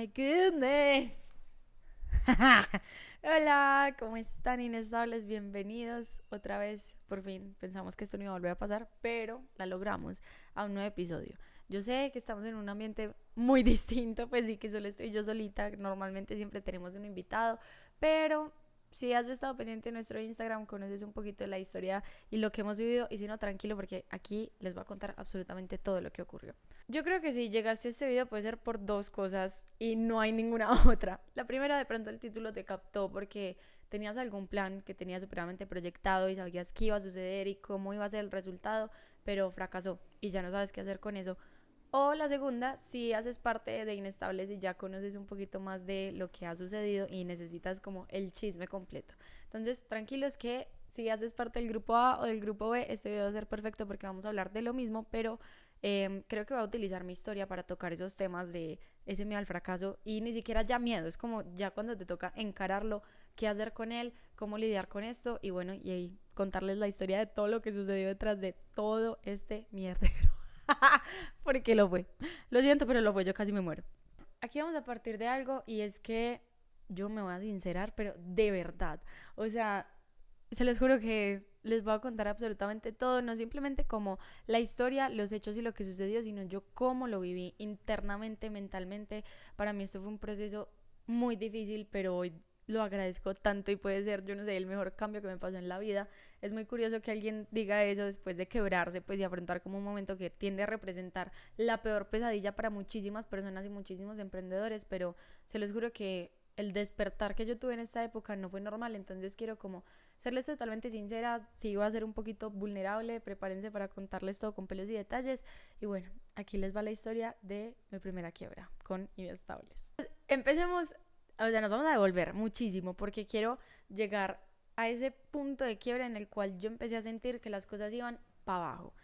My goodness. Hola, ¿cómo están, inestables? Bienvenidos otra vez. Por fin pensamos que esto no iba a volver a pasar, pero la logramos a un nuevo episodio. Yo sé que estamos en un ambiente muy distinto, pues sí que solo estoy yo solita. Normalmente siempre tenemos un invitado, pero si has estado pendiente de nuestro Instagram, conoces un poquito de la historia y lo que hemos vivido. Y si no, tranquilo, porque aquí les voy a contar absolutamente todo lo que ocurrió. Yo creo que si llegaste a este video puede ser por dos cosas y no hay ninguna otra. La primera, de pronto el título te captó porque tenías algún plan que tenías supremamente proyectado y sabías qué iba a suceder y cómo iba a ser el resultado, pero fracasó y ya no sabes qué hacer con eso. O la segunda, si haces parte de Inestables y ya conoces un poquito más de lo que ha sucedido y necesitas como el chisme completo. Entonces, tranquilos que si haces parte del grupo A o del grupo B, este video va a ser perfecto porque vamos a hablar de lo mismo, pero creo que voy a utilizar mi historia para tocar esos temas de ese miedo al fracaso y ni siquiera ya miedo, es como ya cuando te toca encararlo, qué hacer con él, cómo lidiar con esto y bueno, y ahí contarles la historia de todo lo que sucedió detrás de todo este mierdero. Porque lo fue. Lo siento, pero lo fue. Yo casi me muero. Aquí vamos a partir de algo y es que yo me voy a sincerar, pero de verdad. O sea, se los juro que les voy a contar absolutamente todo, no simplemente como la historia, los hechos y lo que sucedió, sino yo cómo lo viví internamente, mentalmente. Para mí esto fue un proceso muy difícil, pero hoy lo agradezco tanto y puede ser, yo no sé, el mejor cambio que me pasó en la vida. Es muy curioso que alguien diga eso después de quebrarse, pues y afrontar como un momento que tiende a representar la peor pesadilla para muchísimas personas y muchísimos emprendedores, pero se los juro que el despertar que yo tuve en esta época no fue normal, entonces quiero como serles totalmente sincera, si iba a ser un poquito vulnerable, prepárense para contarles todo con pelos y detalles. Y bueno, aquí les va la historia de mi primera quiebra con Inestables. Empecemos, o sea, nos vamos a devolver muchísimo porque quiero llegar a ese punto de quiebra en el cual yo empecé a sentir que las cosas iban para abajo.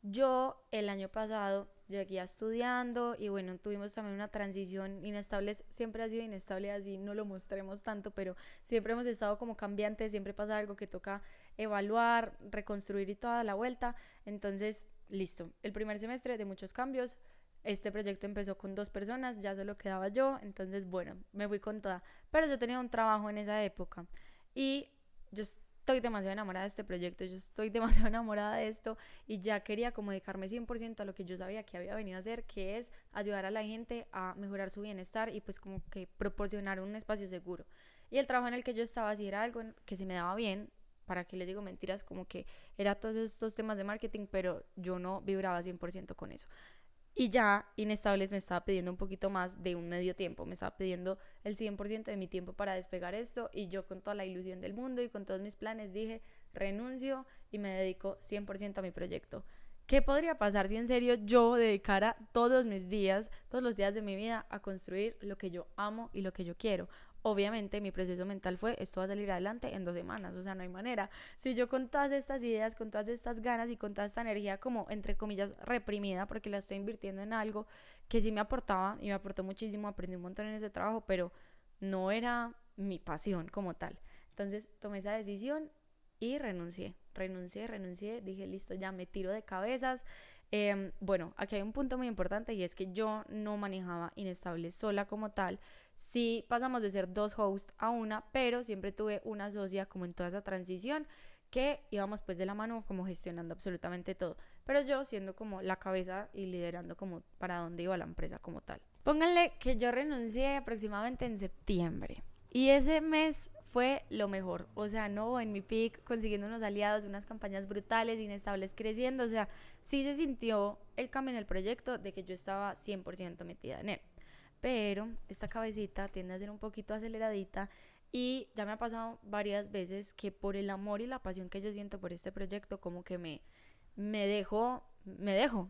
Yo el año pasado seguía estudiando y bueno, tuvimos también una transición inestable, siempre ha sido inestable así, no lo mostremos tanto, pero siempre hemos estado como cambiantes, siempre pasa algo que toca evaluar, reconstruir y toda la vuelta. Entonces, listo, el primer semestre de muchos cambios. Este proyecto empezó con 2 personas, ya solo quedaba yo, entonces bueno, me fui con toda. Pero yo tenía un trabajo en esa época y yo estoy demasiado enamorada de este proyecto, yo estoy demasiado enamorada de esto y ya quería como dedicarme 100% a lo que yo sabía que había venido a hacer, que es ayudar a la gente a mejorar su bienestar y pues como que proporcionar un espacio seguro. Y el trabajo en el que yo estaba, si era algo que se me daba bien, para que les digo mentiras, como que era todos estos temas de marketing, pero yo no vibraba 100% con eso. Y ya Inestables me estaba pidiendo un poquito más de un medio tiempo, me estaba pidiendo el 100% de mi tiempo para despegar esto y yo con toda la ilusión del mundo y con todos mis planes dije renuncio y me dedico 100% a mi proyecto. ¿Qué podría pasar si en serio yo dedicara todos mis días, todos los días de mi vida a construir lo que yo amo y lo que yo quiero? Obviamente mi proceso mental fue, esto va a salir adelante en 2 semanas, o sea, no hay manera. Si yo con todas estas ideas, con todas estas ganas y con toda esta energía como, entre comillas, reprimida, porque la estoy invirtiendo en algo que sí me aportaba y me aportó muchísimo, aprendí un montón en ese trabajo, pero no era mi pasión como tal. Entonces tomé esa decisión y renuncié, dije, listo, ya me tiro de cabezas. Bueno, aquí hay un punto muy importante y es que yo no manejaba Inestable sola como tal. Sí pasamos de ser 2 hosts a una, pero siempre tuve una socia como en toda esa transición que íbamos pues de la mano como gestionando absolutamente todo. Pero yo siendo como la cabeza y liderando como para dónde iba la empresa como tal. Pónganle que yo renuncié aproximadamente en septiembre. Y ese mes fue lo mejor, o sea, no, en mi peak, consiguiendo unos aliados, unas campañas brutales, Inestables creciendo, o sea, sí se sintió el cambio en el proyecto de que yo estaba 100% metida en él. Pero esta cabecita tiende a ser un poquito aceleradita y ya me ha pasado varias veces que por el amor y la pasión que yo siento por este proyecto, como que me dejo,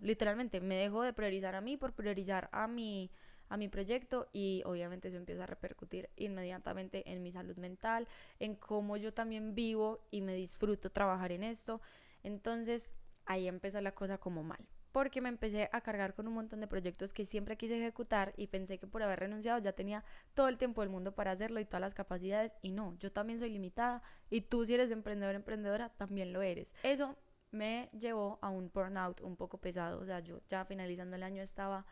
literalmente, me dejo de priorizar a mí por priorizar a mi proyecto y obviamente eso empieza a repercutir inmediatamente en mi salud mental, en cómo yo también vivo y me disfruto trabajar en esto. Entonces ahí empezó la cosa como mal, porque me empecé a cargar con un montón de proyectos que siempre quise ejecutar y pensé que por haber renunciado ya tenía todo el tiempo del mundo para hacerlo y todas las capacidades y no, yo también soy limitada y tú si eres emprendedor, emprendedora, también lo eres. Eso me llevó a un burnout un poco pesado, o sea, yo ya finalizando el año estaba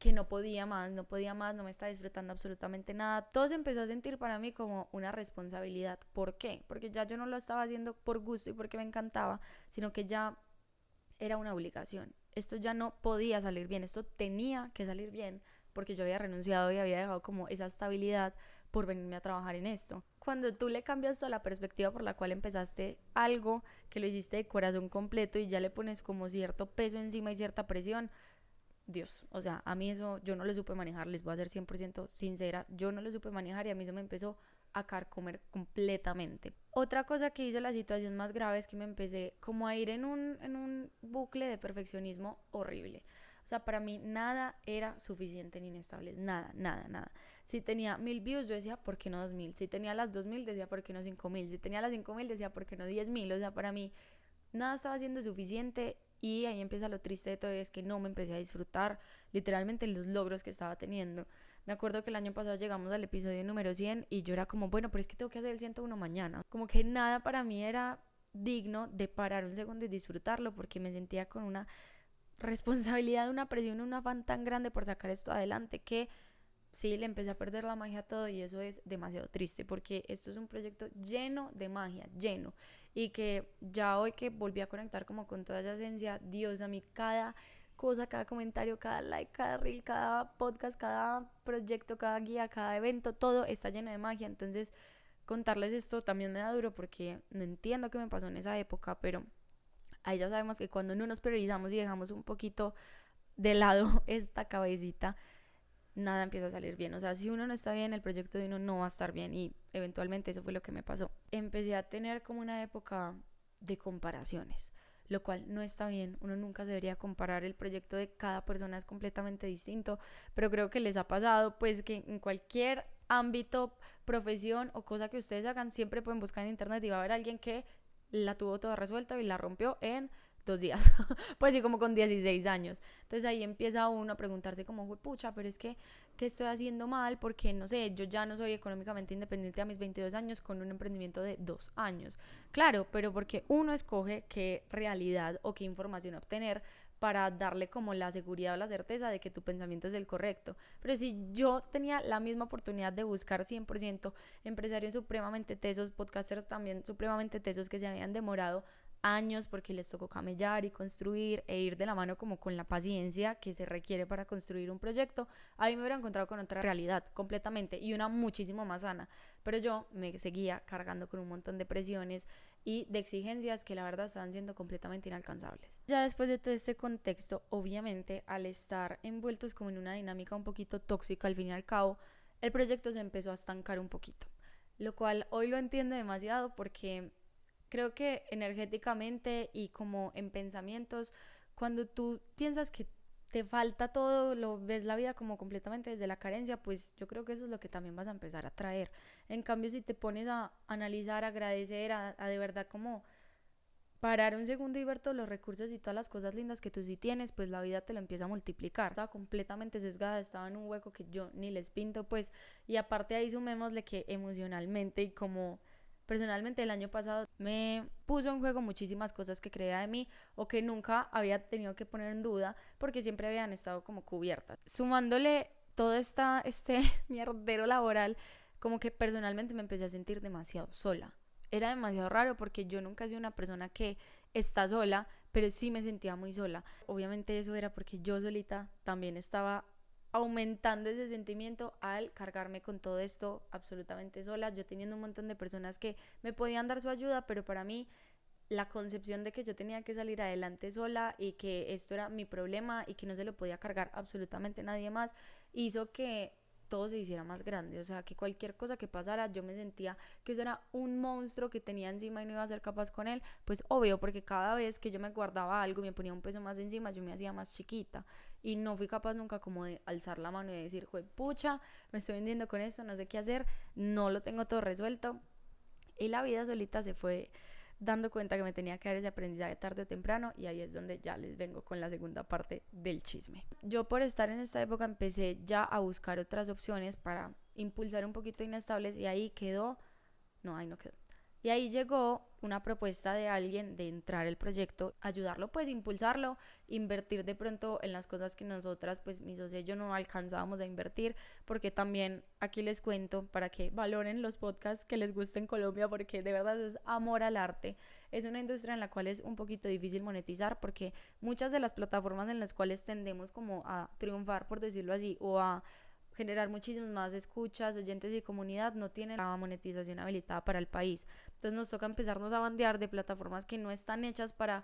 que no podía más, no me estaba disfrutando absolutamente nada. Todo se empezó a sentir para mí como una responsabilidad. ¿Por qué? Porque ya yo no lo estaba haciendo por gusto y porque me encantaba, sino que ya era una obligación. Esto ya no podía salir bien, esto tenía que salir bien, porque yo había renunciado y había dejado como esa estabilidad por venirme a trabajar en esto. Cuando tú le cambias toda la perspectiva por la cual empezaste algo, que lo hiciste de corazón completo y ya le pones como cierto peso encima y cierta presión, Dios, o sea, a mí eso yo no lo supe manejar, les voy a ser 100% sincera, yo no lo supe manejar y a mí eso me empezó a carcomer completamente. Otra cosa que hizo la situación más grave es que me empecé como a ir en un bucle de perfeccionismo horrible. O sea, para mí nada era suficiente en Inestables, nada, nada, nada. Si tenía 1000 views, yo decía, ¿por qué no 2000? Si tenía las 2000, decía, ¿por qué no 5000? Si tenía las 5000, decía, ¿por qué no 10000? O sea, para mí nada estaba siendo suficiente y ahí empieza lo triste de todo, es que no me empecé a disfrutar literalmente los logros que estaba teniendo. Me acuerdo que el año pasado llegamos al episodio número 100 y yo era como, bueno, pero es que tengo que hacer el 101 mañana. Como que nada para mí era digno de parar un segundo y disfrutarlo porque me sentía con una responsabilidad, una presión, un afán tan grande por sacar esto adelante que sí, le empecé a perder la magia a todo y eso es demasiado triste porque esto es un proyecto lleno de magia, lleno. Y que ya hoy que volví a conectar como con toda esa esencia, Dios, a mí cada cosa, cada comentario, cada like, cada reel, cada podcast, cada proyecto, cada guía, cada evento, todo está lleno de magia. Entonces, contarles esto también me da duro porque no entiendo qué me pasó en esa época, pero ahí ya sabemos que cuando no nos priorizamos y dejamos un poquito de lado esta cabecita, nada empieza a salir bien. O sea, si uno no está bien, el proyecto de uno no va a estar bien y eventualmente eso fue lo que me pasó. Empecé a tener como una época de comparaciones, lo cual no está bien. Uno nunca debería comparar, el proyecto de cada persona es completamente distinto, pero creo que les ha pasado pues que en cualquier ámbito, profesión o cosa que ustedes hagan, siempre pueden buscar en internet y va a haber alguien que la tuvo toda resuelta y la rompió en 2 días, pues sí, como con 16 años. Entonces ahí empieza uno a preguntarse como, pucha, pero es que, ¿qué estoy haciendo mal? Porque, no sé, yo ya no soy económicamente independiente a mis 22 años con un emprendimiento de 2 años. Claro, pero porque uno escoge qué realidad o qué información obtener para darle como la seguridad o la certeza de que tu pensamiento es el correcto. Pero si yo tenía la misma oportunidad de buscar 100% empresarios supremamente tesos, podcasters también supremamente tesos que se habían demorado años porque les tocó camellar y construir e ir de la mano como con la paciencia que se requiere para construir un proyecto, ahí me hubiera encontrado con otra realidad completamente y una muchísimo más sana, pero yo me seguía cargando con un montón de presiones y de exigencias que la verdad estaban siendo completamente inalcanzables. Ya después de todo este contexto, obviamente al estar envueltos como en una dinámica un poquito tóxica al fin y al cabo, el proyecto se empezó a estancar un poquito, lo cual hoy lo entiendo demasiado porque creo que energéticamente y como en pensamientos, cuando tú piensas que te falta todo, lo ves la vida como completamente desde la carencia, pues yo creo que eso es lo que también vas a empezar a traer. En cambio, si te pones a analizar, a agradecer, a de verdad como parar un segundo y ver todos los recursos y todas las cosas lindas que tú sí tienes, pues la vida te lo empieza a multiplicar. Estaba completamente sesgada, estaba en un hueco que yo ni les pinto, pues, y aparte ahí sumémosle que emocionalmente y como personalmente el año pasado me puso en juego muchísimas cosas que creía de mí o que nunca había tenido que poner en duda porque siempre habían estado como cubiertas. Sumándole todo este mierdero laboral, como que personalmente me empecé a sentir demasiado sola. Era demasiado raro porque yo nunca he sido una persona que está sola, pero sí me sentía muy sola. Obviamente eso era porque yo solita también estaba aumentando ese sentimiento al cargarme con todo esto absolutamente sola, yo teniendo un montón de personas que me podían dar su ayuda, pero para mí la concepción de que yo tenía que salir adelante sola y que esto era mi problema y que no se lo podía cargar absolutamente nadie más, hizo que todo se hiciera más grande. O sea, que cualquier cosa que pasara, yo me sentía que eso era un monstruo que tenía encima y no iba a ser capaz con él. Pues obvio, porque cada vez que yo me guardaba algo y me ponía un peso más encima, yo me hacía más chiquita y no fui capaz nunca como de alzar la mano y decir, pucha, me estoy vendiendo con esto, no sé qué hacer, no lo tengo todo resuelto. Y la vida solita se fue dando cuenta que me tenía que dar ese aprendizaje tarde o temprano, y ahí es donde ya les vengo con la segunda parte del chisme. Yo, por estar en esta época, empecé ya a buscar otras opciones para impulsar un poquito Inestables, y ahí quedó, no, ahí no quedó. Y ahí llegó una propuesta de alguien de entrar al proyecto, ayudarlo, pues impulsarlo, invertir de pronto en las cosas que nosotras, pues mi socia y yo no alcanzábamos a invertir, porque también aquí les cuento para que valoren los podcasts que les gusta en Colombia, porque de verdad es amor al arte. Es una industria en la cual es un poquito difícil monetizar, porque muchas de las plataformas en las cuales tendemos como a triunfar, por decirlo así, o a generar muchísimas más escuchas, oyentes y comunidad, no tienen la monetización habilitada para el país. Entonces nos toca empezarnos a bandear de plataformas que no están hechas para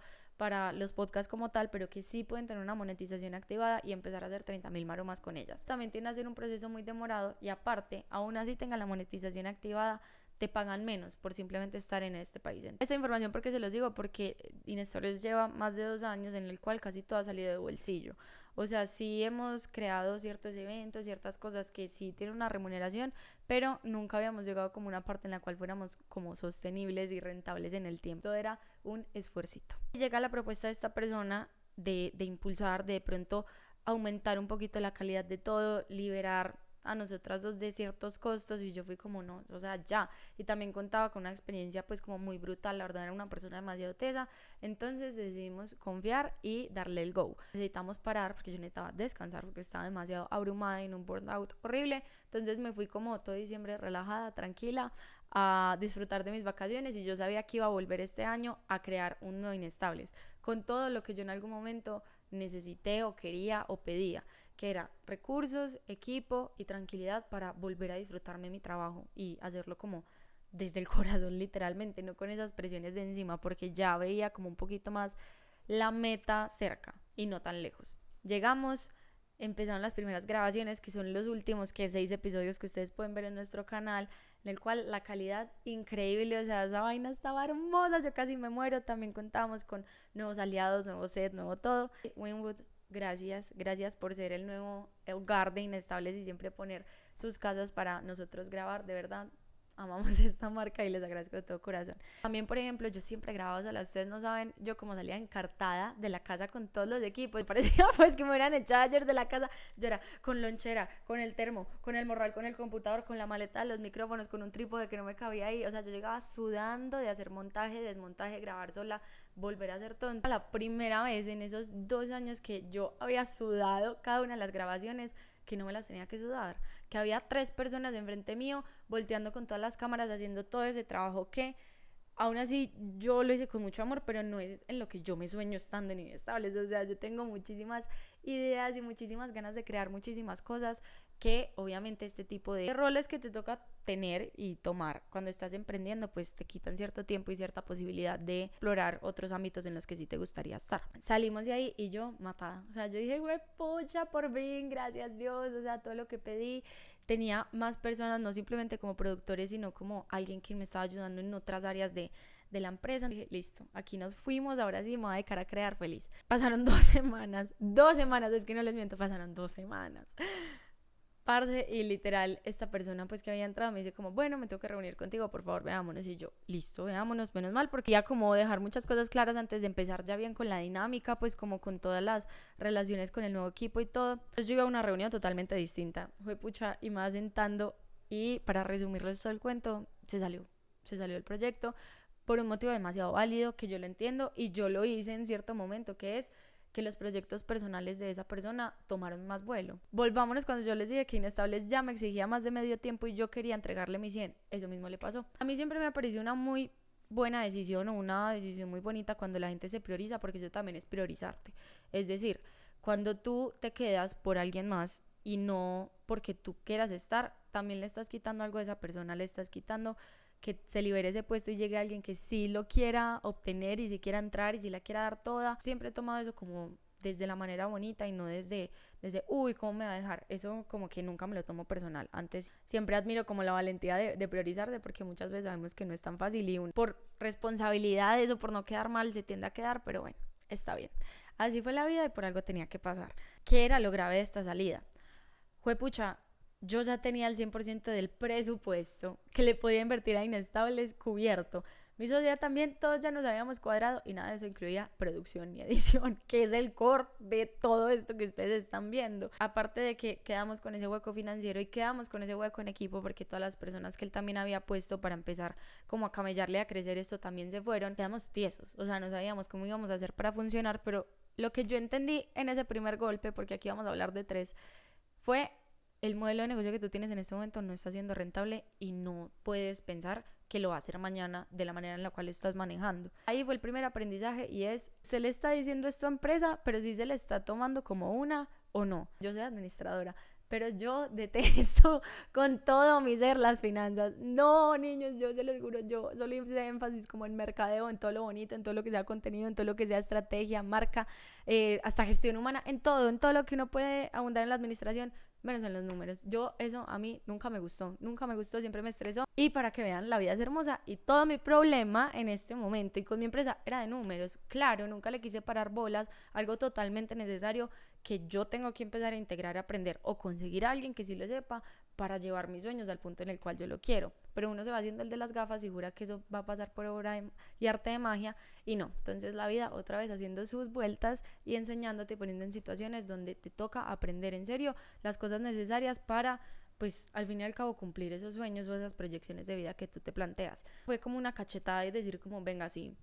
los podcasts como tal, pero que sí pueden tener una monetización activada y empezar a hacer 30.000 maromas con ellas. También tiende a ser un proceso muy demorado y aparte, aún así tengan la monetización activada, te pagan menos por simplemente estar en este país. Esta información, porque se los digo, porque Inestables lleva más de 2 años en el cual casi todo ha salido de bolsillo. O sea, sí hemos creado ciertos eventos, ciertas cosas que sí tienen una remuneración, pero nunca habíamos llegado como una parte en la cual fuéramos como sostenibles y rentables en el tiempo. Todo era un esfuercito. Llega la propuesta de esta persona de impulsar, de pronto aumentar un poquito la calidad de todo, liberar a nosotras dos de ciertos costos, y yo fui como no, o sea, ya. Y también contaba con una experiencia pues como muy brutal, la verdad era una persona demasiado tesa, entonces decidimos confiar y darle el go. Necesitamos parar porque yo necesitaba descansar porque estaba demasiado abrumada y en un burnout horrible, entonces me fui como todo diciembre relajada, tranquila, a disfrutar de mis vacaciones, y yo sabía que iba a volver este año a crear un nuevo Inestables, con todo lo que yo en algún momento necesité o quería o pedía, que era recursos, equipo y tranquilidad para volver a disfrutarme mi trabajo y hacerlo como desde el corazón, literalmente, no con esas presiones de encima, porque ya veía como un poquito más la meta cerca y no tan lejos. Llegamos, empezaron las primeras grabaciones, que son los últimos 6 episodios que ustedes pueden ver en nuestro canal, en el cual la calidad increíble, o sea, esa vaina estaba hermosa, yo casi me muero. También contamos con nuevos aliados, nuevo set, nuevo todo. Winwood, gracias por ser el nuevo hogar de Inestables y siempre poner sus casas para nosotros grabar, de verdad. Amamos esta marca y les agradezco de todo corazón. También, por ejemplo, yo siempre grababa sola. Ustedes no saben, yo como salía encartada de la casa con todos los equipos. Parecía pues que me hubieran echado ayer de la casa. Yo era con lonchera, con el termo, con el morral, con el computador, con la maleta, los micrófonos, con un trípode que no me cabía ahí. O sea, yo llegaba sudando de hacer montaje, desmontaje, grabar sola, volver a hacer todo. La primera vez en esos 2 años que yo había sudado cada una de las grabaciones, que no me las tenía que sudar, que había 3 personas enfrente mío volteando con todas las cámaras, haciendo todo ese trabajo que aún así yo lo hice con mucho amor, pero no es en lo que yo me sueño estando en Inestables. O sea, yo tengo muchísimas ideas y muchísimas ganas de crear muchísimas cosas, que obviamente este tipo de roles que te toca tener y tomar cuando estás emprendiendo pues te quitan cierto tiempo y cierta posibilidad de explorar otros ámbitos en los que sí te gustaría estar. Salimos de ahí y yo matada, o sea, yo dije, güey, pucha, por fin, gracias Dios, o sea, todo lo que pedí. Tenía más personas, no simplemente como productores, sino como alguien que me estaba ayudando en otras áreas de la empresa. Dije, listo, aquí nos fuimos, ahora sí me voy a dedicar a crear feliz. Pasaron 2 semanas, es que no les miento, pasaron 2 semanas. Parce, y literal, esta persona pues que había entrado me dice como, bueno, me tengo que reunir contigo, por favor, veámonos. Y yo, listo, veámonos, menos mal, porque ya como dejar muchas cosas claras antes de empezar ya bien con la dinámica, pues como con todas las relaciones con el nuevo equipo y todo. Entonces yo iba a una reunión totalmente distinta, fue pucha, y más sentando, y para resumirles todo el cuento, se salió el proyecto por un motivo demasiado válido, que yo lo entiendo, y yo lo hice en cierto momento, que es que los proyectos personales de esa persona tomaron más vuelo. Volvámonos cuando yo les dije que Inestables ya me exigía más de medio tiempo y yo quería entregarle mi 100. Eso mismo le pasó. A mí siempre me ha parecido una muy buena decisión, o una decisión muy bonita, cuando la gente se prioriza, porque eso también es priorizarte. Es decir, cuando tú te quedas por alguien más y no porque tú quieras estar, también le estás quitando algo a esa persona, le estás quitando que se libere ese puesto y llegue alguien que sí lo quiera obtener y sí quiera entrar y sí la quiera dar toda. Siempre he tomado eso como desde la manera bonita y no desde uy, ¿cómo me va a dejar? Eso como que nunca me lo tomo personal. Antes siempre admiro como la valentía de priorizarte, porque muchas veces sabemos que no es tan fácil y uno, por responsabilidades o por no quedar mal, se tiende a quedar, pero bueno, está bien. Así fue la vida y por algo tenía que pasar. ¿Qué era lo grave de esta salida? Juepucha, yo ya tenía el 100% del presupuesto que le podía invertir a Inestables cubierto. mi socia también, todos ya nos habíamos cuadrado y nada de eso incluía producción ni edición, que es el core de todo esto que ustedes están viendo. Aparte de que quedamos con ese hueco financiero y quedamos con ese hueco en equipo, porque todas las personas que él también había puesto para empezar como a camellarle a crecer esto también se fueron, quedamos tiesos, o sea, no sabíamos cómo íbamos a hacer para funcionar, pero lo que yo entendí en ese primer golpe, porque aquí vamos a hablar de 3, fue el modelo de negocio que tú tienes en este momento no está siendo rentable y no puedes pensar que lo va a hacer mañana de la manera en la cual lo estás manejando. Ahí fue el primer aprendizaje y es, se le está diciendo esto a empresa, pero si se le está tomando como una o no. Yo soy administradora, pero yo detesto con todo mi ser las finanzas. No, niños, yo se los juro, yo solo hice énfasis como en mercadeo, en todo lo bonito, en todo lo que sea contenido, en todo lo que sea estrategia, marca, hasta gestión humana, en todo lo que uno puede abundar en la administración, menos en los números. Yo eso a mí nunca me gustó, siempre me estresó. Y para que vean, la vida es hermosa y todo mi problema en este momento y con mi empresa era de números. Claro, nunca le quise parar bolas, algo totalmente necesario que yo tengo que empezar a integrar, a aprender o conseguir a alguien que sí lo sepa para llevar mis sueños al punto en el cual yo lo quiero. Pero uno se va haciendo el de las gafas y jura que eso va a pasar por obra y arte de magia y no. Entonces la vida otra vez haciendo sus vueltas y enseñándote, poniendo en situaciones donde te toca aprender en serio las cosas necesarias para, pues al fin y al cabo, cumplir esos sueños o esas proyecciones de vida que tú te planteas. Fue como una cachetada y decir como, venga, sí,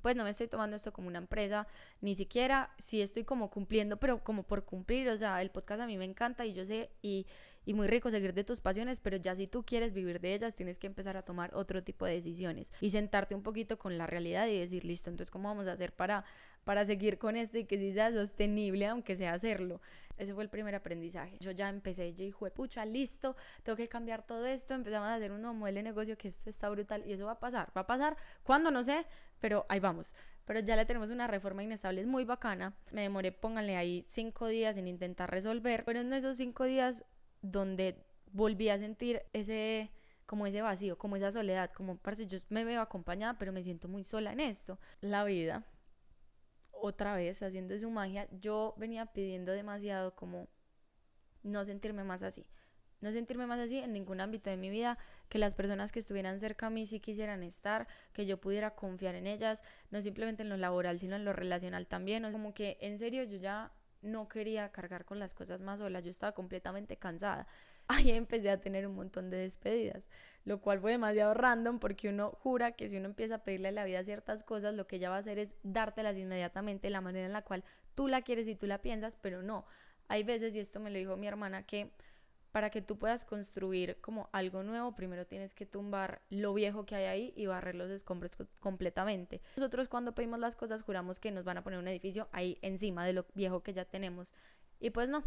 pues no me estoy tomando esto como una empresa, ni siquiera sí estoy como cumpliendo, pero como por cumplir, o sea, el podcast a mí me encanta y yo sé, y muy rico seguir de tus pasiones, pero ya si tú quieres vivir de ellas, tienes que empezar a tomar otro tipo de decisiones y sentarte un poquito con la realidad y decir, listo, entonces ¿cómo vamos a hacer para seguir con esto y que sí sea sostenible, aunque sea hacerlo? Ese fue el primer aprendizaje. Yo ya empecé, yo dije, pucha, listo, tengo que cambiar todo esto, empezamos a hacer un nuevo modelo de negocio que esto está brutal y eso va a pasar, ¿cuándo? No sé, pero ahí vamos. Pero ya le tenemos una reforma inestable, es muy bacana. Me demoré, pónganle ahí 5 días en intentar resolver, pero en esos 5 días donde volví a sentir ese vacío, como esa soledad, como, parce, yo me veo acompañada, pero me siento muy sola en esto. La vida, otra vez, haciendo su magia, yo venía pidiendo demasiado como no sentirme más así. No sentirme más así en ningún ámbito de mi vida, que las personas que estuvieran cerca a mí sí quisieran estar, que yo pudiera confiar en ellas, no simplemente en lo laboral, sino en lo relacional también. O sea, como que en serio yo ya no quería cargar con las cosas más solas, yo estaba completamente cansada. Ahí empecé a tener un montón de despedidas, lo cual fue demasiado random porque uno jura que si uno empieza a pedirle a la vida ciertas cosas, lo que ella va a hacer es dártelas inmediatamente, la manera en la cual tú la quieres y tú la piensas, pero no. Hay veces, y esto me lo dijo mi hermana, que para que tú puedas construir como algo nuevo, primero tienes que tumbar lo viejo que hay ahí y barrer los escombros completamente. Nosotros cuando pedimos las cosas juramos que nos van a poner un edificio ahí encima de lo viejo que ya tenemos. Y pues no.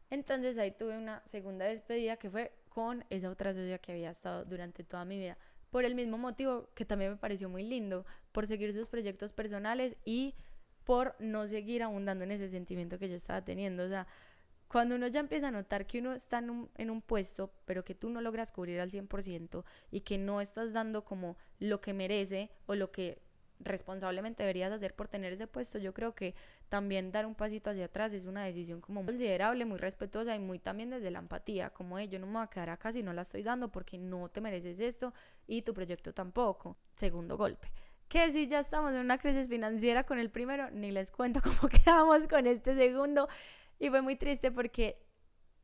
Entonces ahí tuve una segunda despedida que fue con esa otra socia que había estado durante toda mi vida. Por el mismo motivo que también me pareció muy lindo, por seguir sus proyectos personales y por no seguir abundando en ese sentimiento que yo estaba teniendo. O sea, cuando uno ya empieza a notar que uno está en un puesto, pero que tú no logras cubrir al 100% y que no estás dando como lo que merece o lo que responsablemente deberías hacer por tener ese puesto, yo creo que también dar un pasito hacia atrás es una decisión como muy considerable, muy respetuosa y muy también desde la empatía, como yo no me voy a quedar acá si no la estoy dando porque no te mereces esto y tu proyecto tampoco. Segundo golpe. Que si ya estamos en una crisis financiera con el primero, ni les cuento cómo quedamos con este segundo. Y fue muy triste porque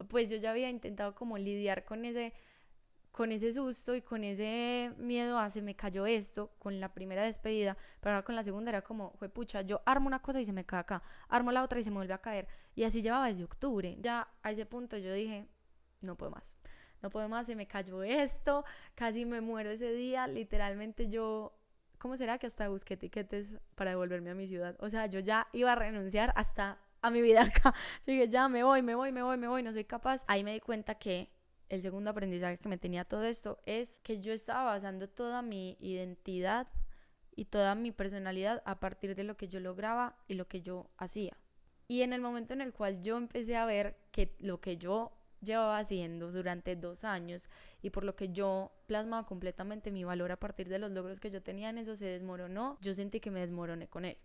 pues yo ya había intentado como lidiar con ese susto y con ese miedo a se me cayó esto con la primera despedida, pero ahora con la segunda era como, pucha, yo armo una cosa y se me cae acá, armo la otra y se me vuelve a caer. Y así llevaba desde octubre. Ya a ese punto yo dije, no puedo más, se me cayó esto, casi me muero ese día, literalmente yo... ¿Cómo será que hasta busqué tiquetes para devolverme a mi ciudad? O sea, yo ya iba a renunciar hasta a mi vida acá. Yo dije, ya me voy, no soy capaz. Ahí me di cuenta que el segundo aprendizaje que me tenía todo esto es que yo estaba basando toda mi identidad y toda mi personalidad a partir de lo que yo lograba y lo que yo hacía. Y en el momento en el cual yo empecé a ver que lo que yo llevaba haciendo durante 2 años y por lo que yo plasmaba completamente mi valor a partir de los logros que yo tenía en eso se desmoronó, yo sentí que me desmoroné con él.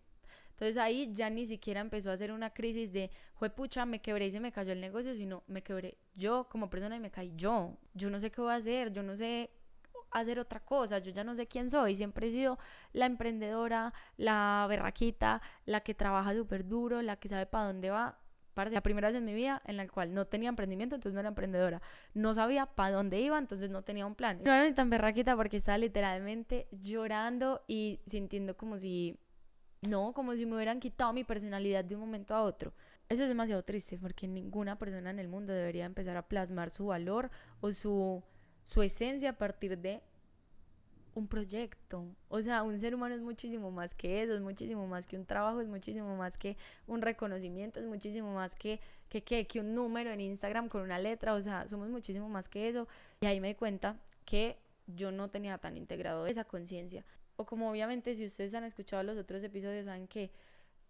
Entonces ahí ya ni siquiera empezó a ser una crisis de pucha, me quebré y se me cayó el negocio, sino me quebré yo como persona y me caí yo no sé qué voy a hacer, yo no sé hacer otra cosa, yo ya no sé quién soy, siempre he sido la emprendedora, la berraquita, la que trabaja súper duro, la que sabe para dónde va. La primera vez en mi vida en la cual no tenía emprendimiento, entonces no era emprendedora, no sabía para dónde iba, entonces no tenía un plan. No era ni tan berraquita porque estaba literalmente llorando y sintiendo como si me hubieran quitado mi personalidad de un momento a otro. Eso es demasiado triste porque ninguna persona en el mundo debería empezar a plasmar su valor o su esencia a partir de un proyecto. O sea, un ser humano es muchísimo más que eso, es muchísimo más que un trabajo, es muchísimo más que un reconocimiento, es muchísimo más que un número en Instagram con una letra. O sea, somos muchísimo más que eso. Y ahí me di cuenta que yo no tenía tan integrado esa conciencia. O como obviamente si ustedes han escuchado los otros episodios saben que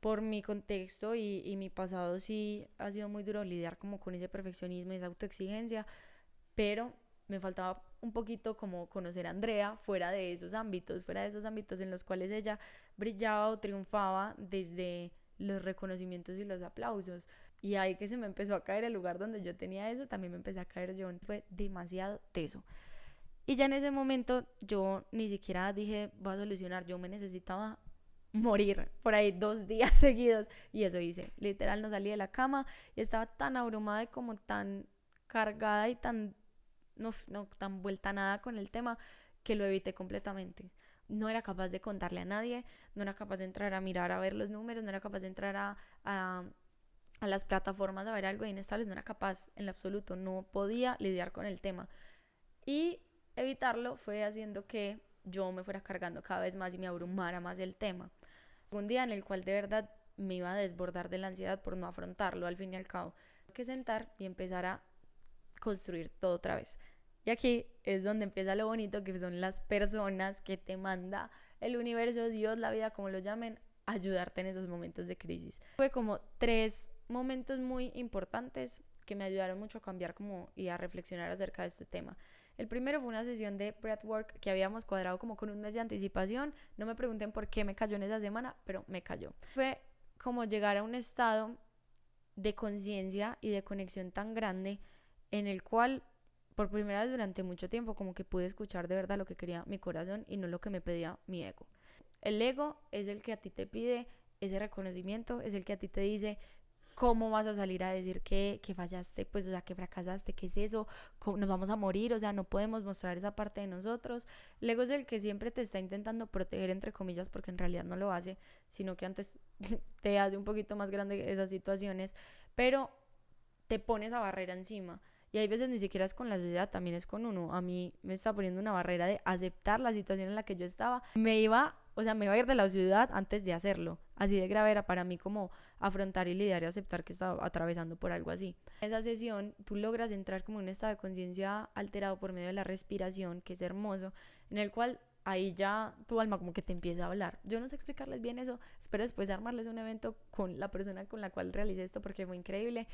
por mi contexto y mi pasado sí ha sido muy duro lidiar como con ese perfeccionismo y esa autoexigencia, pero me faltaba un poquito como conocer a Andrea fuera de esos ámbitos en los cuales ella brillaba o triunfaba desde los reconocimientos y los aplausos. Y ahí que se me empezó a caer el lugar donde yo tenía eso, también me empecé a caer yo. Fue demasiado teso. Y ya en ese momento yo ni siquiera dije voy a solucionar, yo me necesitaba morir por ahí 2 días seguidos y eso hice. Literal no salí de la cama y estaba tan abrumada y como tan cargada y tan tan vuelta a nada con el tema que lo evité completamente. No era capaz de contarle a nadie, no era capaz de entrar a mirar a ver los números, no era capaz de entrar a las plataformas a ver algo de inestables, no era capaz en lo absoluto, no podía lidiar con el tema. Y evitarlo fue haciendo que yo me fuera cargando cada vez más y me abrumara más el tema. Fue un día en el cual de verdad me iba a desbordar de la ansiedad por no afrontarlo, al fin y al cabo. Hay que sentar y empezar a construir todo otra vez. Y aquí es donde empieza lo bonito, que son las personas que te manda el universo, Dios, la vida, como lo llamen, a ayudarte en esos momentos de crisis. Fue como 3 momentos muy importantes que me ayudaron mucho a cambiar como y a reflexionar acerca de este tema. El primero fue una sesión de breathwork que habíamos cuadrado como con un mes de anticipación. No me pregunten por qué me cayó en esa semana, pero me cayó. Fue como llegar a un estado de conciencia y de conexión tan grande en el cual por primera vez durante mucho tiempo como que pude escuchar de verdad lo que quería mi corazón y no lo que me pedía mi ego. El ego es el que a ti te pide ese reconocimiento, es el que a ti te dice cómo vas a salir a decir que fallaste, pues, o sea, que fracasaste, qué es eso, nos vamos a morir, o sea, no podemos mostrar esa parte de nosotros. El ego es el que siempre te está intentando proteger, entre comillas, porque en realidad no lo hace, sino que antes te hace un poquito más grande esas situaciones, pero te pone esa barrera encima. Y hay veces ni siquiera es con la sociedad, también es con uno. A mí me está poniendo una barrera de aceptar la situación en la que yo estaba. Me iba a ir de la ciudad antes de hacerlo. Así de grave era para mí como afrontar y lidiar y aceptar que estaba atravesando por algo así. En esa sesión tú logras entrar como en un estado de conciencia alterado por medio de la respiración, que es hermoso, en el cual ahí ya tu alma como que te empieza a hablar. Yo no sé explicarles bien eso, espero después armarles un evento con la persona con la cual realicé esto porque fue increíble.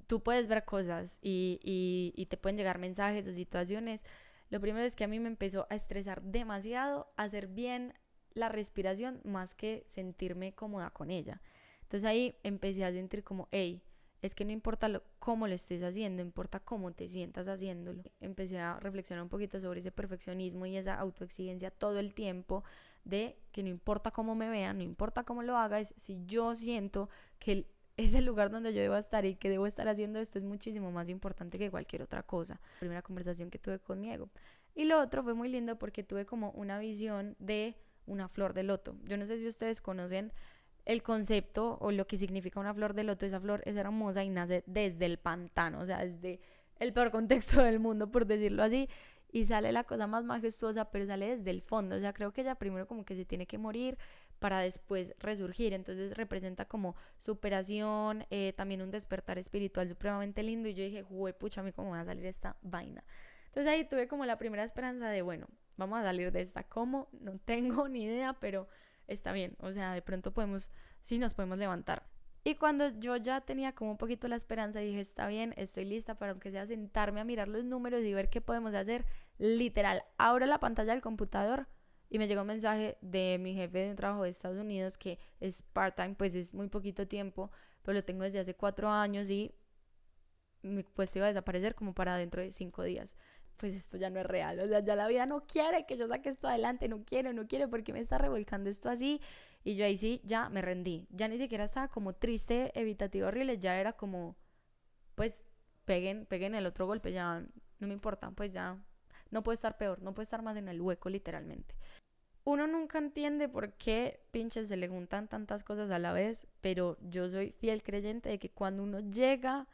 Tú puedes ver cosas y te pueden llegar mensajes o situaciones. Lo primero es que a mí me empezó a estresar demasiado hacer bien la respiración más que sentirme cómoda con ella. Entonces ahí empecé a sentir como, hey, es que no importa cómo lo estés haciendo, importa cómo te sientas haciéndolo. Empecé a reflexionar un poquito sobre ese perfeccionismo y esa autoexigencia todo el tiempo de que no importa cómo me vean, no importa cómo lo haga, es si yo siento que es el lugar donde yo debo estar y que debo estar haciendo esto es muchísimo más importante que cualquier otra cosa. La primera conversación que tuve conmigo. Y lo otro fue muy lindo porque tuve como una visión de una flor de loto. Yo no sé si ustedes conocen el concepto o lo que significa una flor de loto. Esa flor es hermosa y nace desde el pantano, o sea, desde el peor contexto del mundo, por decirlo así, y sale la cosa más majestuosa, pero sale desde el fondo. O sea, creo que ella primero como que se tiene que morir para después resurgir. Entonces representa como superación, también un despertar espiritual supremamente lindo. Y yo dije, pucha, a mí cómo va a salir esta vaina. Entonces ahí tuve como la primera esperanza de, bueno, vamos a salir de esta. ¿Cómo? No tengo ni idea, pero está bien. O sea, de pronto sí nos podemos levantar. Y cuando yo ya tenía como un poquito la esperanza, dije, está bien, estoy lista para aunque sea sentarme a mirar los números y ver qué podemos hacer. Literal, abro la pantalla del computador y me llegó un mensaje de mi jefe de un trabajo de Estados Unidos que es part-time, pues es muy poquito tiempo, pero lo tengo desde hace 4 años y mi puesto iba a desaparecer como para dentro de 5 días. pues esto ya no es real, o sea, ya la vida no quiere que yo saque esto adelante, no quiere, porque me está revolcando esto así. Y yo ahí sí, ya me rendí, ya ni siquiera estaba como triste, evitativo, horrible, ya era como, pues, peguen el otro golpe, ya no me importa, pues ya no puede estar peor, no puede estar más en el hueco literalmente. Uno nunca entiende por qué pinches se le juntan tantas cosas a la vez, pero yo soy fiel creyente de que cuando uno llega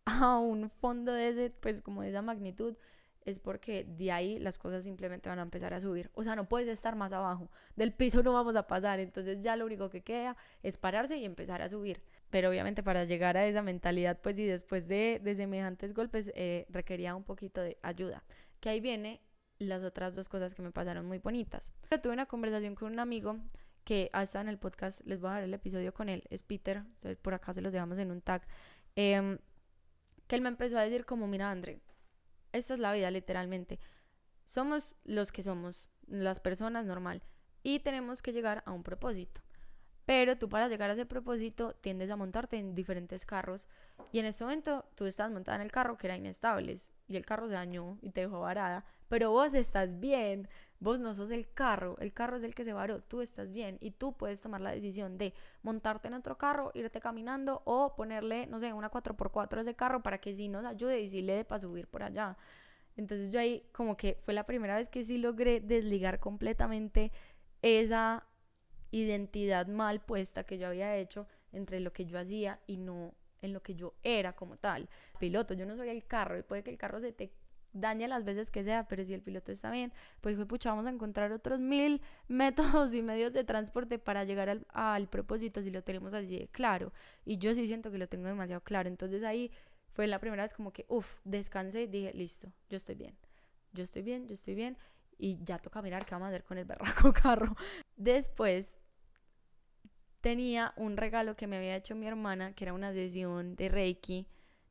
a un fondo de ese, pues como de esa magnitud, es porque de ahí las cosas simplemente van a empezar a subir. O sea, no puedes estar más abajo, del piso no vamos a pasar, entonces ya lo único que queda es pararse y empezar a subir. Pero obviamente para llegar a esa mentalidad, pues y después de semejantes golpes, requería un poquito de ayuda. Que ahí viene las otras dos cosas que me pasaron muy bonitas. Pero tuve una conversación con un amigo que hasta en el podcast, les voy a dar el episodio con él, es Peter, por acá se los dejamos en un tag, que él me empezó a decir como, mira André, esta es la vida literalmente, somos los que somos, las personas normal, y tenemos que llegar a un propósito. Pero tú para llegar a ese propósito tiendes a montarte en diferentes carros y en este momento tú estás montada en el carro que era inestable y el carro se dañó y te dejó varada, pero vos estás bien, vos no sos el carro es el que se varó, tú estás bien y tú puedes tomar la decisión de montarte en otro carro, irte caminando o ponerle, no sé, una 4x4 a ese carro para que sí nos ayude y sí le dé para subir por allá. Entonces yo ahí como que fue la primera vez que sí logré desligar completamente esa identidad mal puesta que yo había hecho entre lo que yo hacía y no en lo que yo era como tal. Piloto, yo no soy el carro y puede que el carro se te dañe las veces que sea, pero si el piloto está bien, pues pucha, vamos a encontrar otros 1000 métodos y medios de transporte para llegar al propósito si lo tenemos así de claro. Y yo sí siento que lo tengo demasiado claro. Entonces ahí fue la primera vez como que, descansé y dije, listo, yo estoy bien. Y ya toca mirar qué vamos a hacer con el berraco carro. Después tenía un regalo que me había hecho mi hermana, que era una sesión de Reiki.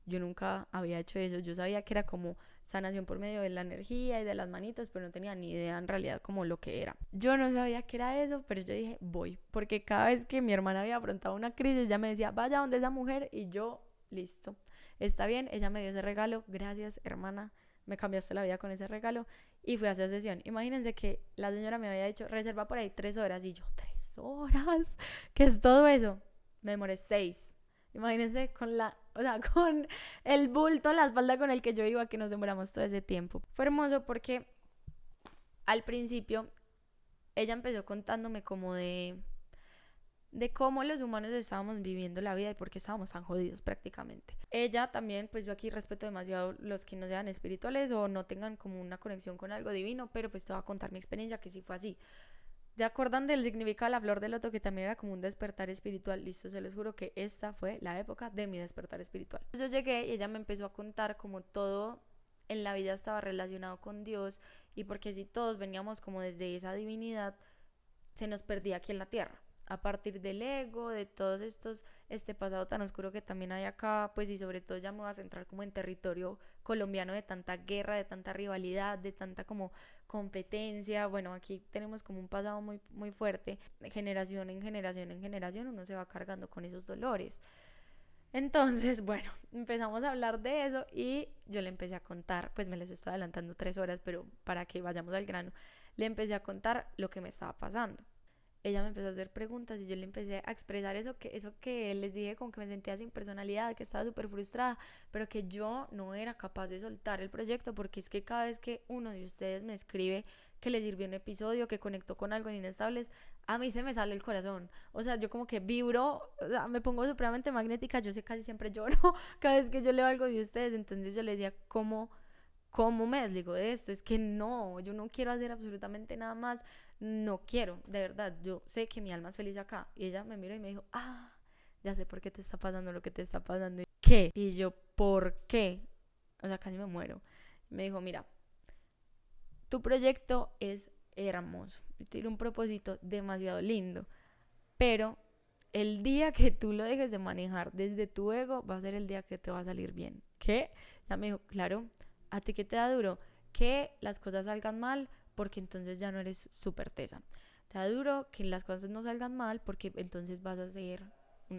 Yo nunca había hecho eso. Yo sabía que era como sanación por medio de la energía y de las manitos, pero no tenía ni idea en realidad como lo que era. Yo no sabía qué era eso, pero yo dije, voy. Porque cada vez que mi hermana había afrontado una crisis, ella me decía, vaya donde esa mujer, y yo, listo. Está bien, ella me dio ese regalo. Gracias, hermana. Me cambiaste la vida con ese regalo. Y fui a hacer sesión. Imagínense que la señora me había dicho, reserva por ahí 3 horas. Y yo, 3 horas. ¿Qué es todo eso? Me demoré 6. Imagínense con el bulto en la espalda con el que yo iba, que nos demoramos todo ese tiempo. Fue hermoso porque al principio ella empezó contándome como de cómo los humanos estábamos viviendo la vida y por qué estábamos tan jodidos prácticamente. Ella también, pues yo aquí respeto demasiado los que no sean espirituales o no tengan como una conexión con algo divino, pero pues te voy a contar mi experiencia que sí fue así. ¿Se acuerdan del significado de la flor de loto que también era como un despertar espiritual? Listo, se los juro que esta fue la época de mi despertar espiritual. Yo llegué y ella me empezó a contar como todo en la vida estaba relacionado con Dios y porque si todos veníamos como desde esa divinidad, se nos perdía aquí en la tierra. A partir del ego, de todos este pasado tan oscuro que también hay acá, pues y sobre todo ya me voy a centrar como en territorio colombiano de tanta guerra, de tanta rivalidad, de tanta como competencia. Bueno, aquí tenemos como un pasado muy, muy fuerte, de generación en generación uno se va cargando con esos dolores. Entonces, bueno, empezamos a hablar de eso y yo le empecé a contar, pues me les estoy adelantando 3 horas, pero para que vayamos al grano, le empecé a contar lo que me estaba pasando. Ella me empezó a hacer preguntas y yo le empecé a expresar eso que les dije, como que me sentía sin personalidad, que estaba súper frustrada, pero que yo no era capaz de soltar el proyecto, porque es que cada vez que uno de ustedes me escribe que le sirvió un episodio, que conectó con algo en Inestables, a mí se me sale el corazón. O sea, yo como que vibro, o sea, me pongo supremamente magnética, yo sé casi siempre lloro cada vez que yo leo algo de ustedes. Entonces yo le decía, ¿cómo me desligo de esto? Es que no, yo no quiero hacer absolutamente nada más, no quiero, de verdad, yo sé que mi alma es feliz acá. Y ella me miró y me dijo, ya sé por qué te está pasando lo que te está pasando. ¿Qué? Y yo, ¿por qué? O sea, casi me muero. Me dijo, mira, tu proyecto es hermoso, tiene un propósito demasiado lindo, pero el día que tú lo dejes de manejar desde tu ego va a ser el día que te va a salir bien. ¿Qué? Ya me dijo, claro, ¿a ti qué te da duro? Que las cosas salgan mal, porque entonces ya no eres súper tesa. Te da duro que las cosas no salgan mal, porque entonces vas a ser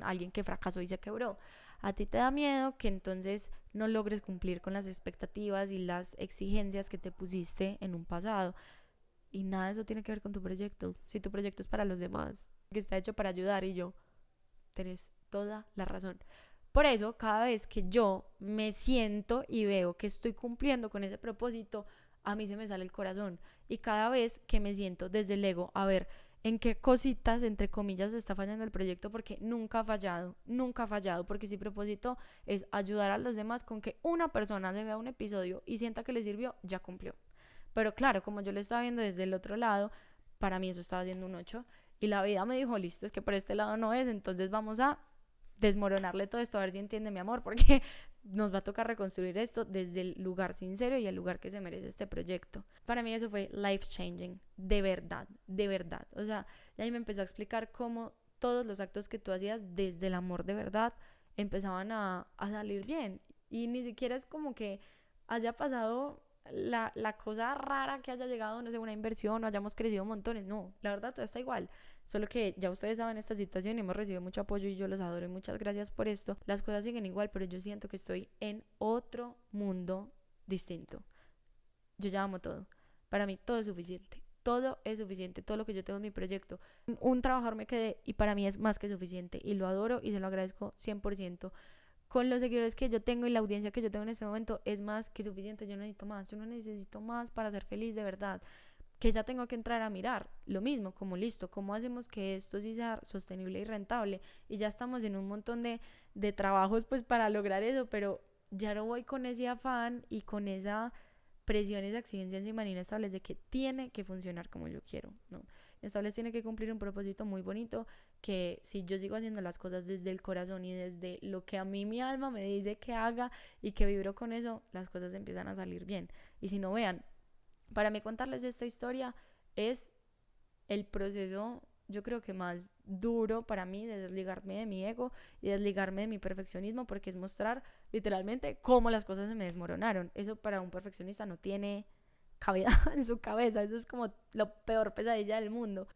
alguien que fracasó y se quebró. A ti te da miedo que entonces no logres cumplir con las expectativas y las exigencias que te pusiste en un pasado. Y nada de eso tiene que ver con tu proyecto. Si tu proyecto es para los demás, que está hecho para ayudar, y yo, tenés toda la razón. Por eso, cada vez que yo me siento y veo que estoy cumpliendo con ese propósito, a mí se me sale el corazón. Y cada vez que me siento desde el ego a ver en qué cositas, entre comillas, está fallando el proyecto, porque nunca ha fallado, porque si propósito es ayudar a los demás, con que una persona se vea un episodio y sienta que le sirvió, ya cumplió. Pero claro, como yo lo estaba viendo desde el otro lado, para mí eso estaba siendo un 8. Y la vida me dijo, listo, es que por este lado no es, entonces vamos a desmoronarle todo esto, a ver si entiende mi amor, porque nos va a tocar reconstruir esto desde el lugar sincero y el lugar que se merece este proyecto. Para mí eso fue life changing, de verdad, de verdad. O sea, ahí me empezó a explicar cómo todos los actos que tú hacías desde el amor de verdad empezaban a salir bien. Y ni siquiera es como que haya pasado la cosa rara que haya llegado, no sé, una inversión o hayamos crecido montones. No, la verdad todo está igual. Solo que ya ustedes saben esta situación y hemos recibido mucho apoyo y yo los adoro y muchas gracias por esto. Las cosas siguen igual, pero yo siento que estoy en otro mundo distinto. Yo ya amo todo. Para mí todo es suficiente. Todo es suficiente. Todo lo que yo tengo en mi proyecto. Un trabajador me quedé y para mí es más que suficiente. Y lo adoro y se lo agradezco 100%. Con los seguidores que yo tengo y la audiencia que yo tengo en este momento es más que suficiente. Yo no necesito más. Yo no necesito más para ser feliz de verdad. Que ya tengo que entrar a mirar lo mismo, como listo, cómo hacemos que esto sí sea sostenible y rentable, y ya estamos en un montón de trabajos pues para lograr eso, pero ya no voy con ese afán y con esa presión, esa exigencia encima de Inestables de que tiene que funcionar como yo quiero, ¿no? Inestables tiene que cumplir un propósito muy bonito, que si yo sigo haciendo las cosas desde el corazón y desde lo que a mí mi alma me dice que haga y que vibro con eso, las cosas empiezan a salir bien. Y si no, vean, para mí contarles esta historia es el proceso, yo creo que más duro para mí, de desligarme de mi ego y desligarme de mi perfeccionismo, porque es mostrar literalmente cómo las cosas se me desmoronaron. Eso para un perfeccionista no tiene cabida en su cabeza, eso es como lo peor pesadilla del mundo.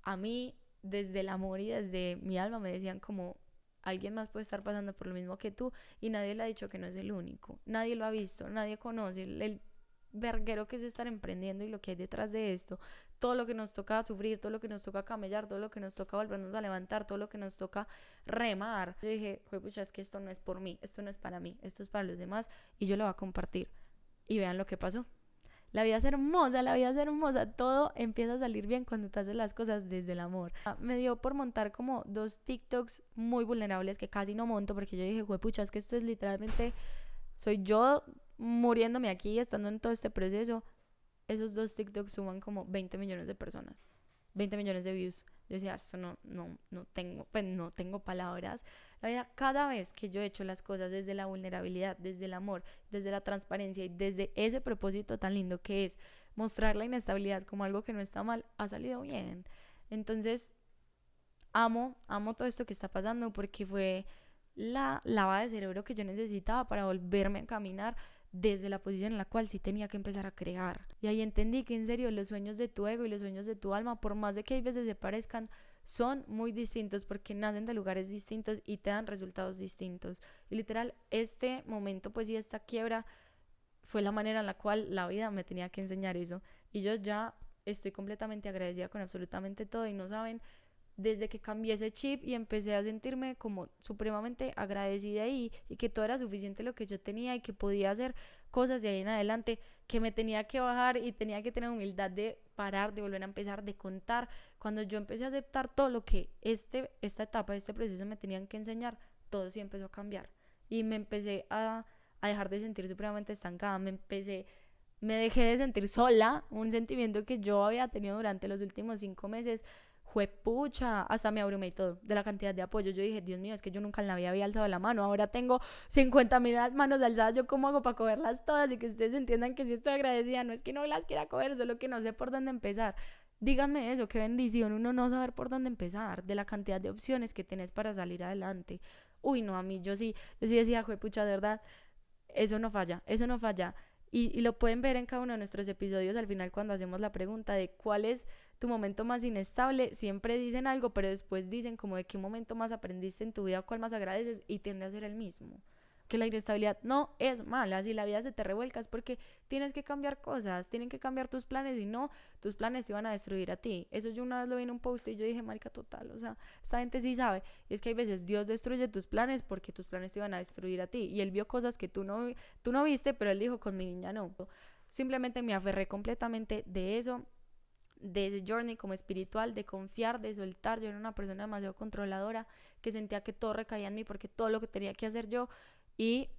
A mí, desde el amor y desde mi alma, me decían como, alguien más puede estar pasando por lo mismo que tú, y nadie le ha dicho que no es el único, nadie lo ha visto, nadie conoce el verguero que es estar emprendiendo y lo que hay detrás de esto, todo lo que nos toca sufrir, todo lo que nos toca camellar, todo lo que nos toca volvernos a levantar, todo lo que nos toca remar. Yo dije, pucha, es que esto no es por mí, esto no es para mí, esto es para los demás y yo lo voy a compartir. Y vean lo que pasó. La vida es hermosa, la vida es hermosa, todo empieza a salir bien cuando te haces las cosas desde el amor. Me dio por montar como 2 TikToks muy vulnerables que casi no monto, porque yo dije, pucha, es que esto es literalmente, soy yo muriéndome aquí, estando en todo este proceso. Esos 2 TikToks suman como 20 millones de personas, 20 millones de views. Yo decía, esto no tengo palabras. La verdad, cada vez que yo he hecho las cosas desde la vulnerabilidad, desde el amor, desde la transparencia y desde ese propósito tan lindo que es mostrar la inestabilidad como algo que no está mal, ha salido bien. Entonces, amo todo esto que está pasando, porque fue la lavada de cerebro que yo necesitaba para volverme a caminar desde la posición en la cual sí tenía que empezar a crear. Y ahí entendí que en serio los sueños de tu ego y los sueños de tu alma, por más de que a veces se parezcan, son muy distintos, porque nacen de lugares distintos y te dan resultados distintos. Y literal, este momento pues y esta quiebra fue la manera en la cual la vida me tenía que enseñar eso. Y yo ya estoy completamente agradecida con absolutamente todo, y no saben, desde que cambié ese chip y empecé a sentirme como supremamente agradecida y que todo era suficiente lo que yo tenía y que podía hacer cosas de ahí en adelante, que me tenía que bajar y tenía que tener humildad de parar, de volver a empezar, de contar. Cuando yo empecé a aceptar todo lo que esta etapa, este proceso me tenían que enseñar, todo sí empezó a cambiar y me empecé a dejar de sentir supremamente estancada, me dejé de sentir sola, un sentimiento que yo había tenido durante los últimos 5 meses. Juepucha, hasta me abrumé y todo de la cantidad de apoyo. Yo dije, Dios mío, es que yo nunca en la vida había alzado la mano, ahora tengo 50,000 manos alzadas, ¿yo cómo hago para cogerlas todas? Y que ustedes entiendan que sí estoy agradecida, no es que no las quiera coger, solo que no sé por dónde empezar. Díganme eso, qué bendición uno no saber por dónde empezar, de la cantidad de opciones que tenés para salir adelante. Uy, no, a mí yo sí decía, juepucha, de verdad, eso no falla, eso no falla. Y lo pueden ver en cada uno de nuestros episodios al final, cuando hacemos la pregunta de cuál es tu momento más inestable, siempre dicen algo, pero después dicen como de qué momento más aprendiste en tu vida, cuál más agradeces, y tiende a ser el mismo. Que la inestabilidad no es mala, si la vida se te revuelca es porque tienes que cambiar cosas, tienen que cambiar tus planes, y no, tus planes te van a destruir a ti. Eso yo una vez lo vi en un post y yo dije, marica, total, o sea, esta gente sí sabe. Y es que hay veces Dios destruye tus planes porque tus planes te van a destruir a ti, y él vio cosas que tú no viste, pero él dijo, con mi niña no. Simplemente me aferré completamente de eso, de ese journey como espiritual, de confiar, de soltar. Yo era una persona demasiado controladora, que sentía que todo recaía en mí porque todo lo que tenía que hacer yo, y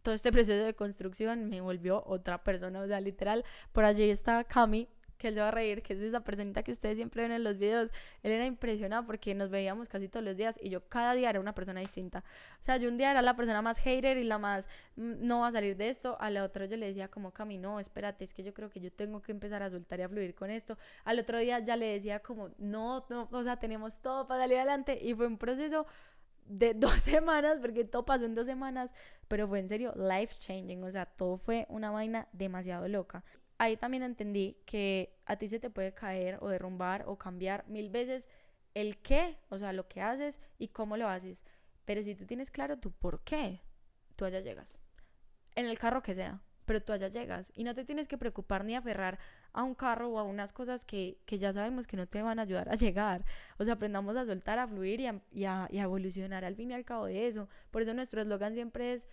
todo este proceso de construcción me volvió otra persona, o sea, literal. Por allí está Cami, que él se va a reír, que es esa personita que ustedes siempre ven en los videos. Él era impresionado porque nos veíamos casi todos los días y yo cada día era una persona distinta. O sea, yo un día era la persona más hater y la más no va a salir de esto. A la otra yo le decía como, Cami, no, espérate, es que yo creo que yo tengo que empezar a soltar y a fluir con esto. Al otro día ya le decía como, no, no, o sea, tenemos todo para salir adelante, y fue un proceso de 2 semanas, porque todo pasó en 2 semanas, pero fue en serio life changing, o sea, todo fue una vaina demasiado loca. Ahí también entendí que a ti se te puede caer o derrumbar o cambiar 1000 veces el qué, o sea, lo que haces y cómo lo haces, pero si tú tienes claro tu por qué, tú allá llegas en el carro que sea, pero tú allá llegas y no te tienes que preocupar ni aferrar a un carro o a unas cosas que ya sabemos que no te van a ayudar a llegar. O sea, aprendamos a soltar, a fluir y a evolucionar al fin y al cabo de eso. Por eso nuestro eslogan siempre es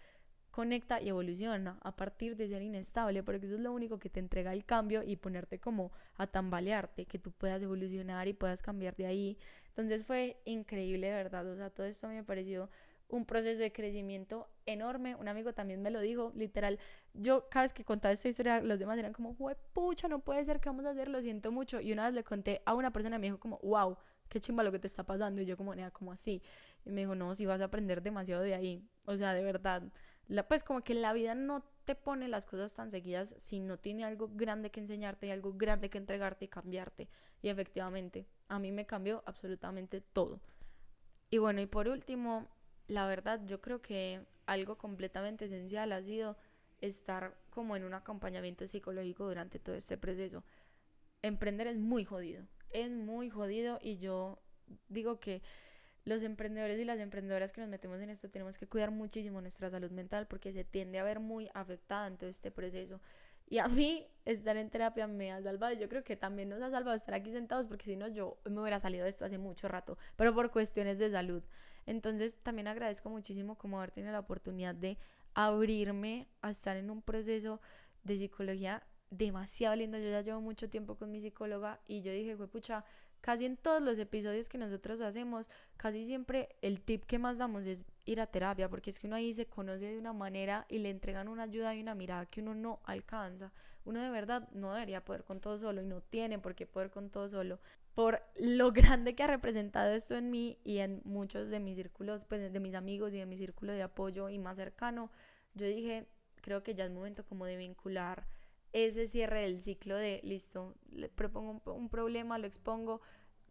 conecta y evoluciona a partir de ser inestable, porque eso es lo único que te entrega el cambio y ponerte como a tambalearte, que tú puedas evolucionar y puedas cambiar de ahí. Entonces fue increíble, de verdad. O sea, todo esto me pareció un proceso de crecimiento enorme. Un amigo también me lo dijo, literal. Yo cada vez que contaba esta historia, los demás eran como, pucha, no puede ser, ¿qué vamos a hacer? Lo siento mucho. Y una vez le conté a una persona y me dijo como, wow, qué chimba lo que te está pasando. Y yo como, nea, ¿cómo así? Y me dijo, no, si vas a aprender demasiado de ahí. O sea, de verdad, pues como que la vida no te pone las cosas tan seguidas si no tiene algo grande que enseñarte y algo grande que entregarte y cambiarte. Y efectivamente, a mí me cambió absolutamente todo. Y bueno, y por último, la verdad, yo creo que algo completamente esencial ha sido estar como en un acompañamiento psicológico durante todo este proceso. Emprender es muy jodido, y yo digo que los emprendedores y las emprendedoras que nos metemos en esto tenemos que cuidar muchísimo nuestra salud mental, porque se tiende a ver muy afectada en todo este proceso. Y a mí estar en terapia me ha salvado, y yo creo que también nos ha salvado estar aquí sentados, porque si no yo me hubiera salido de esto hace mucho rato, pero por cuestiones de salud. Entonces también agradezco muchísimo como haber tenido la oportunidad de abrirme a estar en un proceso de psicología demasiado lindo. Yo ya llevo mucho tiempo con mi psicóloga y yo dije, pucha, casi en todos los episodios que nosotros hacemos, casi siempre el tip que más damos es ir a terapia, porque es que uno ahí se conoce de una manera y le entregan una ayuda y una mirada que uno no alcanza. Uno de verdad no debería poder con todo solo, y no tiene por qué poder con todo solo. Por lo grande que ha representado esto en mí y en muchos de mis círculos, pues de mis amigos y de mi círculo de apoyo y más cercano, yo dije, creo que ya es momento como de vincular ese cierre del ciclo de listo, le propongo un problema, lo expongo,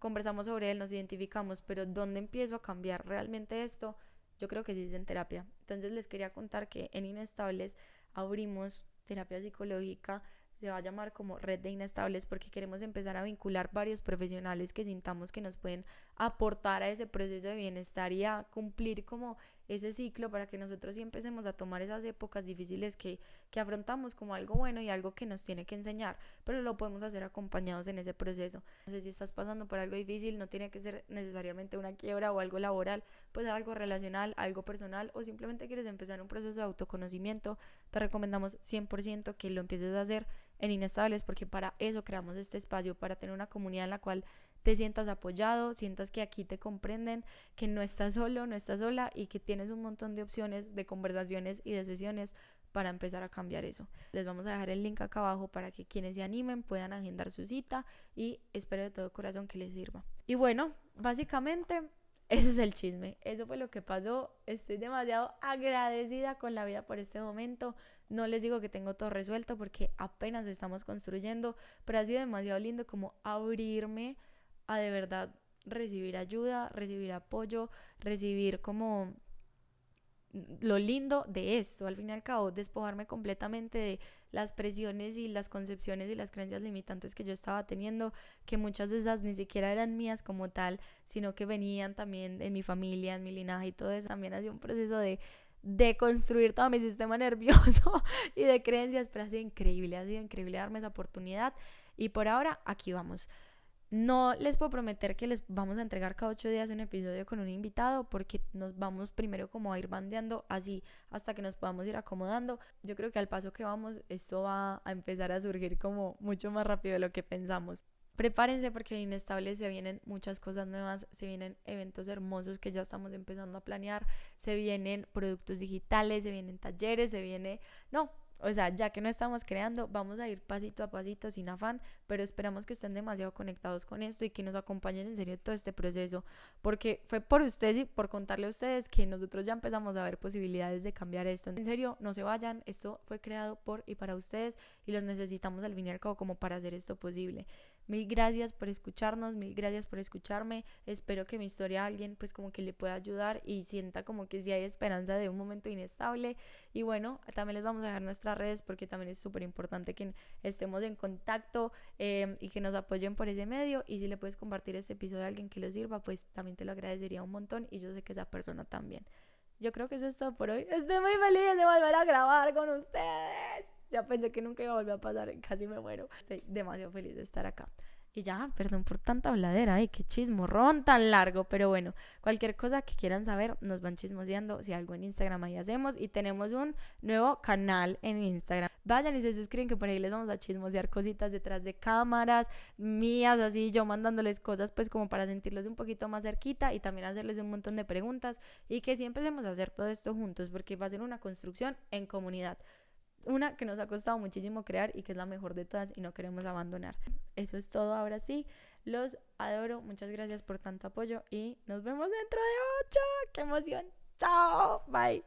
conversamos sobre él, nos identificamos, pero ¿dónde empiezo a cambiar realmente esto? Yo creo que sí es en terapia. Entonces les quería contar que en Inestables abrimos terapia psicológica. Se va a llamar como Red de Inestables, porque queremos empezar a vincular varios profesionales que sintamos que nos pueden aportar a ese proceso de bienestar y a cumplir como ese ciclo, para que nosotros sí empecemos a tomar esas épocas difíciles que afrontamos como algo bueno y algo que nos tiene que enseñar, pero lo podemos hacer acompañados en ese proceso. No sé si estás pasando por algo difícil, no tiene que ser necesariamente una quiebra o algo laboral, puede ser algo relacional, algo personal, o simplemente quieres empezar un proceso de autoconocimiento. Te recomendamos 100% que lo empieces a hacer en Inestables, porque para eso creamos este espacio, para tener una comunidad en la cual te sientas apoyado, sientas que aquí te comprenden, que no estás solo, no estás sola, y que tienes un montón de opciones, de conversaciones y de sesiones para empezar a cambiar eso. Les vamos a dejar el link acá abajo para que quienes se animen puedan agendar su cita, y espero de todo corazón que les sirva. Y bueno, básicamente ese es el chisme, eso fue lo que pasó. Estoy demasiado agradecida con la vida por este momento. No les digo que tengo todo resuelto, porque apenas estamos construyendo, pero ha sido demasiado lindo como abrirme a de verdad recibir ayuda, recibir apoyo, recibir como lo lindo de esto, al fin y al cabo, despojarme completamente de las presiones y las concepciones y las creencias limitantes que yo estaba teniendo, que muchas de esas ni siquiera eran mías como tal, sino que venían también en mi familia, en mi linaje y todo eso. También ha sido un proceso de construir todo mi sistema nervioso y de creencias, pero ha sido increíble darme esa oportunidad y por ahora aquí vamos. No les puedo prometer que les vamos a entregar cada 8 días un episodio con un invitado porque nos vamos primero como a ir bandeando así hasta que nos podamos ir acomodando. Yo creo que al paso que vamos esto va a empezar a surgir como mucho más rápido de lo que pensamos. Prepárense porque en Inestable se vienen muchas cosas nuevas, se vienen eventos hermosos que ya estamos empezando a planear, se vienen productos digitales, se vienen talleres, se viene... No, o sea, ya que no estamos creando, vamos a ir pasito a pasito sin afán, pero esperamos que estén demasiado conectados con esto y que nos acompañen en serio todo este proceso, porque fue por ustedes y por contarle a ustedes que nosotros ya empezamos a ver posibilidades de cambiar esto. En serio, no se vayan, esto fue creado por y para ustedes y los necesitamos al fin y al cabo como para hacer esto posible. Mil gracias por escucharnos, mil gracias por escucharme. Espero que mi historia a alguien pues como que le pueda ayudar y sienta como que sí hay esperanza de un momento inestable. Y bueno, también les vamos a dejar nuestras redes porque también es súper importante que estemos en contacto y que nos apoyen por ese medio. Y si le puedes compartir este episodio a alguien que lo sirva, pues también te lo agradecería un montón y yo sé que esa persona también. Yo creo que eso es todo por hoy. Estoy muy feliz de volver a grabar con ustedes. Ya pensé que nunca iba a volver a pasar, casi me muero. Estoy demasiado feliz de estar acá. Y ya, perdón por tanta habladera, ay, qué chismorrón tan largo, pero bueno, cualquier cosa que quieran saber, nos van chismoseando, si algo en Instagram ahí hacemos, y tenemos un nuevo canal en Instagram. Vayan y se suscriben que por ahí les vamos a chismosear cositas detrás de cámaras, mías, así, yo mandándoles cosas pues como para sentirlos un poquito más cerquita y también hacerles un montón de preguntas y que sí empecemos a hacer todo esto juntos, porque va a ser una construcción en comunidad. Una que nos ha costado muchísimo crear y que es la mejor de todas y no queremos abandonar. Eso es todo ahora sí. Los adoro. Muchas gracias por tanto apoyo y nos vemos dentro de 8. ¡Qué emoción! ¡Chao! Bye.